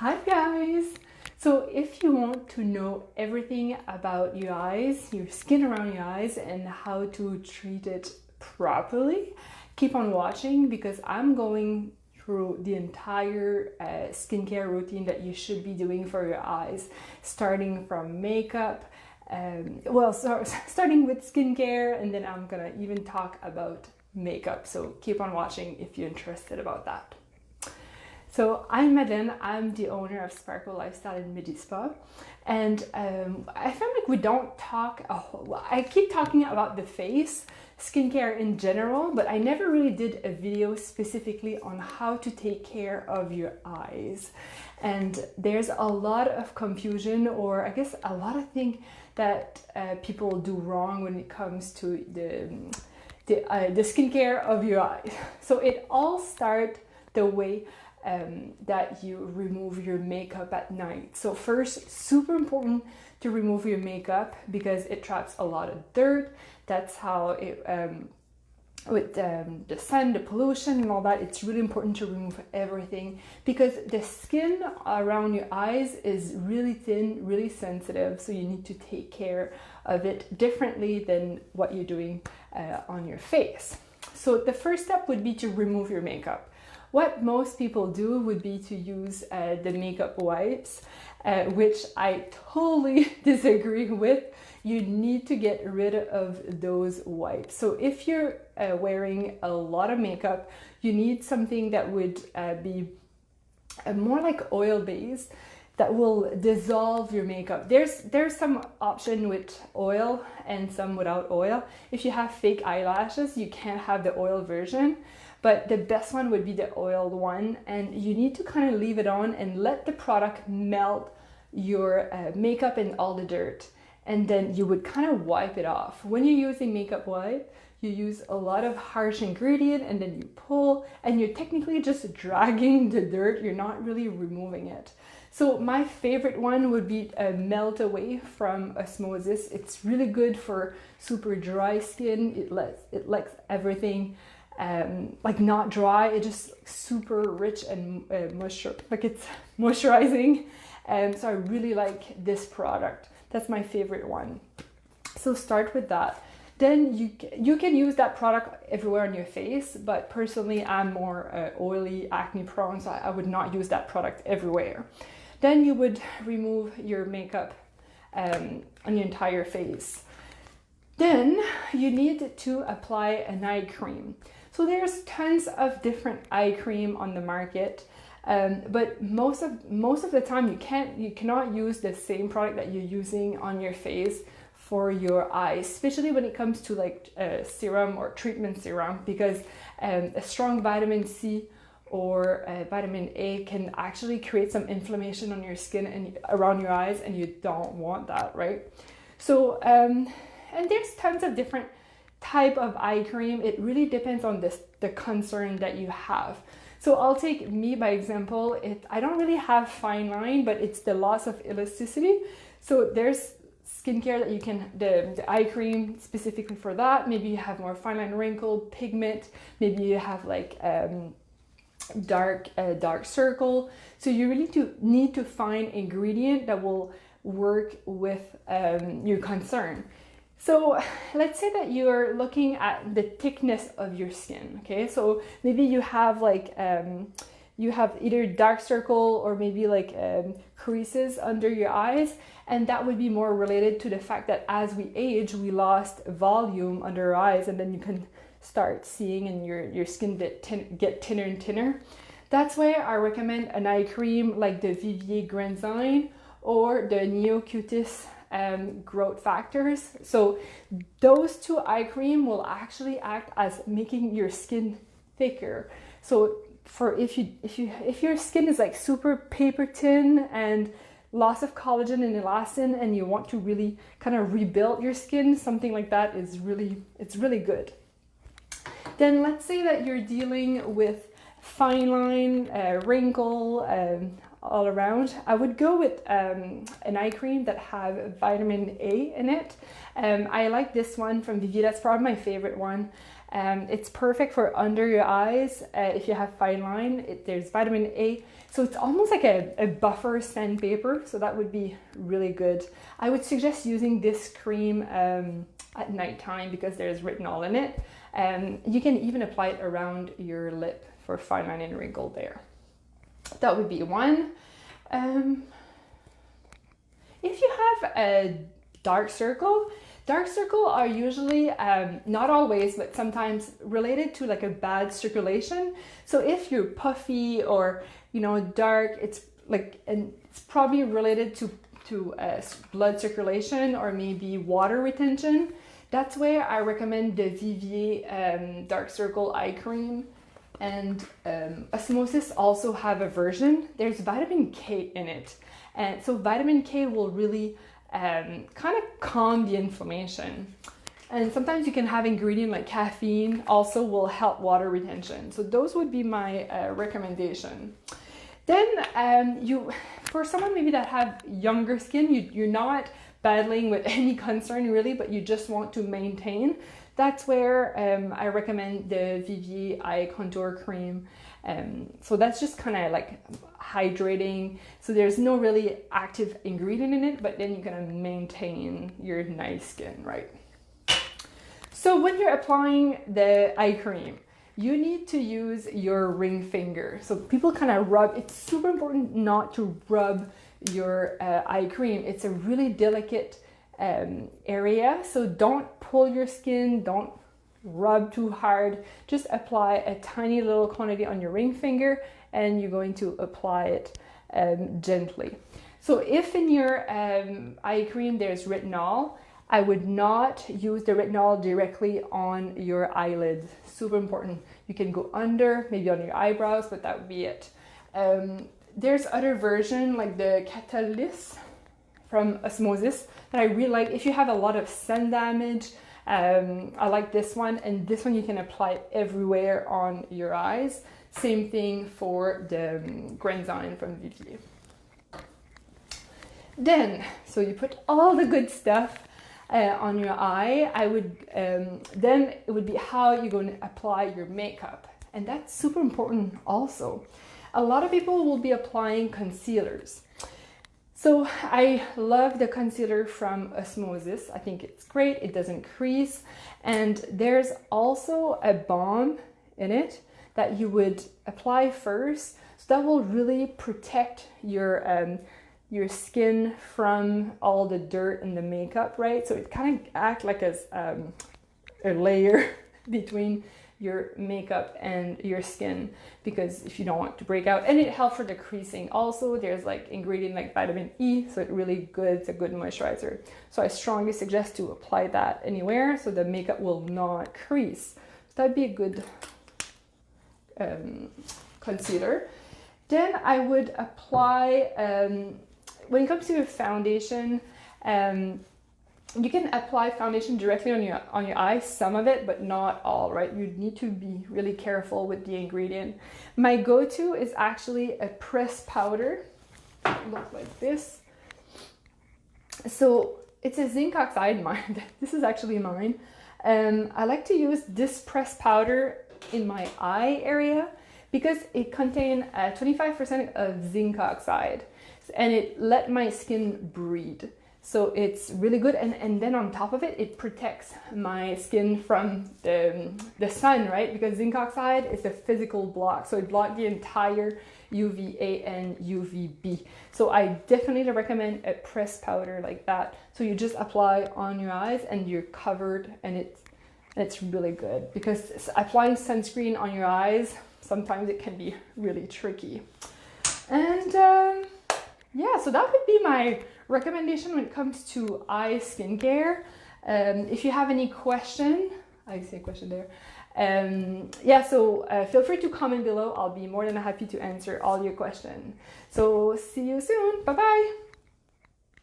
Hi guys! So if you want to know everything about your eyes, your skin around your eyes, and how to treat it properly, keep on watching because I'm going through the entire skincare routine that you should be doing for your eyes, starting from makeup, starting with skincare, and then I'm gonna even talk about makeup. So keep on watching if you're interested about that. So I'm Madeleine, I'm the owner of Sparkle Lifestyle in Midi Spa, and I feel like we don't talk a whole lot. I keep talking about the face, skincare in general, but I never really did a video specifically on how to take care of your eyes. And there's a lot of confusion, or I guess a lot of things that people do wrong when it comes to the skincare of your eyes. So it all starts the way that you remove your makeup at night. So first, super important to remove your makeup because it traps a lot of dirt. That's how it, with the sun, the pollution and all that, it's really important to remove everything because the skin around your eyes is really thin, really sensitive. So you need to take care of it differently than what you're doing on your face. So the first step would be to remove your makeup. What most people do would be to use the makeup wipes, which I totally disagree with. You need to get rid of those wipes. So if you're wearing a lot of makeup, you need something that would be more like oil-based that will dissolve your makeup. There's some option with oil and some without oil. If you have fake eyelashes, you can't have the oil version. But the best one would be the oiled one, and you need to kind of leave it on and let the product melt your makeup and all the dirt, and then you would kind of wipe it off. When you're using makeup wipe, you use a lot of harsh ingredient and then you pull, and you're technically just dragging the dirt, you're not really removing it. So my favorite one would be Melt Away from Osmosis. It's really good for super dry skin. It lets everything like not dry, it's just like super rich and it's moisturizing, and so I really like this product. That's my favorite one. So start with that. Then you can use that product everywhere on your face, but personally I'm more oily, acne prone, so I would not use that product everywhere. Then you would remove your makeup on your entire face. Then you need to apply an eye cream. So there's tons of different eye cream on the market, but most of the time you cannot use the same product that you're using on your face for your eyes, especially when it comes to like serum or treatment serum, because a strong vitamin C or vitamin A can actually create some inflammation on your skin and around your eyes, and you don't want that, right? So and there's tons of different type of eye cream. It really depends on the concern that you have. So I'll take me by example. I don't really have fine line, but it's the loss of elasticity. So there's skincare that you can, the eye cream specifically for that. Maybe you have more fine line, wrinkle, pigment. Maybe you have like dark circle. So you really need to find ingredient that will work with your concern. So let's say that you're looking at the thickness of your skin, okay? So maybe you have like, you have either dark circle or maybe like creases under your eyes, and that would be more related to the fact that as we age, we lost volume under our eyes, and then you can start seeing and your skin get thinner and thinner. That's why I recommend an eye cream like the Vivier Grenzyme or the Neo-Cutis growth factors. So those two eye cream will actually act as making your skin thicker. So for if your skin is like super paper thin and loss of collagen and elastin, and you want to really kind of rebuild your skin, something like that is really good. Then let's say that you're dealing with fine line, wrinkle, all around. I would go with an eye cream that have vitamin A in it. I like this one from Vivier. That's probably my favorite one. It's perfect for under your eyes if you have fine line. There's vitamin A, so it's almost like a buffer sandpaper, so that would be really good. I would suggest using this cream at nighttime because there's retinol in it. You can even apply it around your lip for fine line and wrinkle there. That would be one. If you have a dark circle are usually, not always, but sometimes related to like a bad circulation. So if you're puffy or, you know, dark, it's like, and it's probably related to blood circulation or maybe water retention. That's where I recommend the Vivier Dark Circle Eye Cream. And Osmosis also have a version. There's vitamin K in it. And so vitamin K will really kind of calm the inflammation. And sometimes you can have ingredient like caffeine also will help water retention. So those would be my recommendation. Then for someone maybe that have younger skin, you're not battling with any concern really, but you just want to maintain, that's where I recommend the Vivier Eye Contour Cream. So that's just kind of like hydrating. So there's no really active ingredient in it, but then you're gonna maintain your nice skin, right? So when you're applying the eye cream, you need to use your ring finger. So people kind of rub, it's super important not to rub your eye cream. It's a really delicate area, so don't pull your skin, don't rub too hard, just apply a tiny little quantity on your ring finger and you're going to apply it gently. So if in your eye cream there's retinol, I would not use the retinol directly on your eyelids. Super important. You can go under, maybe on your eyebrows, but that would be it. There's other version like the Catalyst from Osmosis that I really like. If you have a lot of sun damage, I like this one, and this one you can apply everywhere on your eyes. Same thing for the Grenzyme from Vivier. Then, so you put all the good stuff on your eye. Then it would be how you're going to apply your makeup, and that's super important also. A lot of people will be applying concealers. So I love the concealer from Osmosis. I think it's great. It doesn't crease, and there's also a balm in it that you would apply first. So that will really protect your skin from all the dirt and the makeup, right? So it kind of acts like a layer between your makeup and your skin, because if you don't want to break out, and it helps for the creasing also. There's like ingredient like vitamin E, so it's really good. It's a good moisturizer. So I strongly suggest to apply that anywhere so the makeup will not crease. So that'd be a good concealer. Then I would apply, when it comes to your foundation, you can apply foundation directly on your eyes, some of it, but not all, right? You need to be really careful with the ingredient. My go-to is actually a pressed powder. It looks like this. So it's a zinc oxide, mine. This is actually mine. I like to use this pressed powder in my eye area because it contains 25% of zinc oxide, and it let my skin breathe. So it's really good, and then on top of it, it protects my skin from the sun, right? Because zinc oxide is a physical block, so it blocks the entire UVA and UVB. So I definitely recommend a pressed powder like that. So you just apply on your eyes and you're covered, and it's really good, because applying sunscreen on your eyes, sometimes it can be really tricky. And yeah, so that would be my recommendation when it comes to eye skincare. If you have any question, I see a question there. Yeah, so feel free to comment below. I'll be more than happy to answer all your questions. So see you soon. Bye-bye.